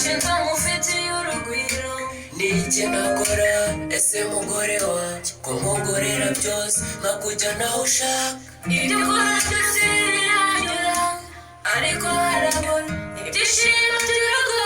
ushinzwe mufitiye urugwiro n'iki nakora ese mugore wanjye ko nkugorera byose nkakujya naho ushaka ibyo ukora byose biranyura ariko harabona ibyishimo by'urugo